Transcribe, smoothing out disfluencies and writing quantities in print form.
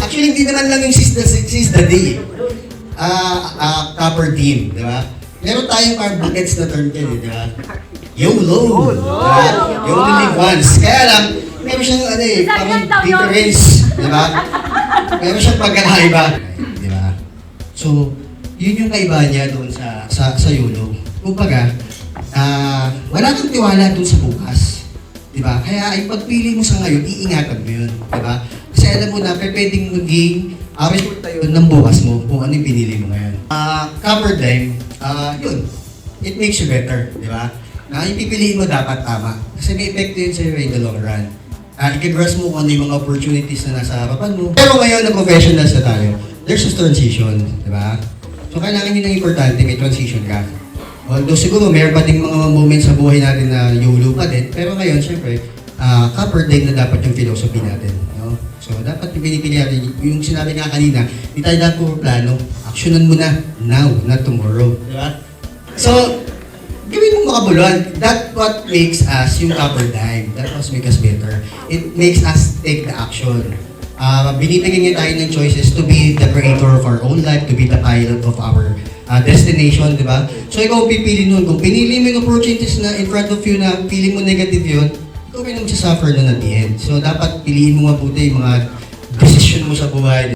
Actually, hindi naman lang yung Seize the Day. Copper team, di ba? Meron tayong carb buckets na term yan, di ba? YOLO! Diba? You only live once. Kaya lang, meron siyang parang difference, di ba? Meron siyang pagkakaiba. Di ba? So, yun yung kaiba niya doon sa YOLO. Kumbaga, wala kang tiwala doon sa bukas. Di ba? Kaya ay pagpili mo sa ngayon, iingatan mo yun. Di ba? Kasi alam mo na, pwedeng maging resulta yun ng bukas mo kung ano yung pinili mo ngayon. Cover time, yun. It makes you better, di ba? Yung pipiliin mo dapat tama. Kasi may epekto yun sa'yo in the long run. I-grasp mo kung ano yung mga opportunities na nasa harapan mo. Pero ngayon na professionals na tayo, there's a transition, di ba? So kailangan yun ang importante, may transition ka. Although siguro mayroon pa ding mga moments sa buhay natin na YOLO pa din, pero ngayon, syempre, cover day na dapat yung philosophy natin. No? So, dapat yung pinipili natin, yung sinabi nga kanina, hindi tayo dapat puro plano. Actionan mo na now, not tomorrow. Di ba? So, gawin mo makabuluhan. That's what makes us yung cover time. That what makes us better. It makes us take the action. Binibigyan niya tayo ng choices to be the creator of our own life, to be the pilot of our destination, di ba? So, ikaw pipili nun. Kung pinili mo yung opportunities na in front of you na feeling mo negative yun, ikaw rin ang magsasuffer nun at the end. So, dapat piliin mo mabuti yung mga decision mo sa buhay.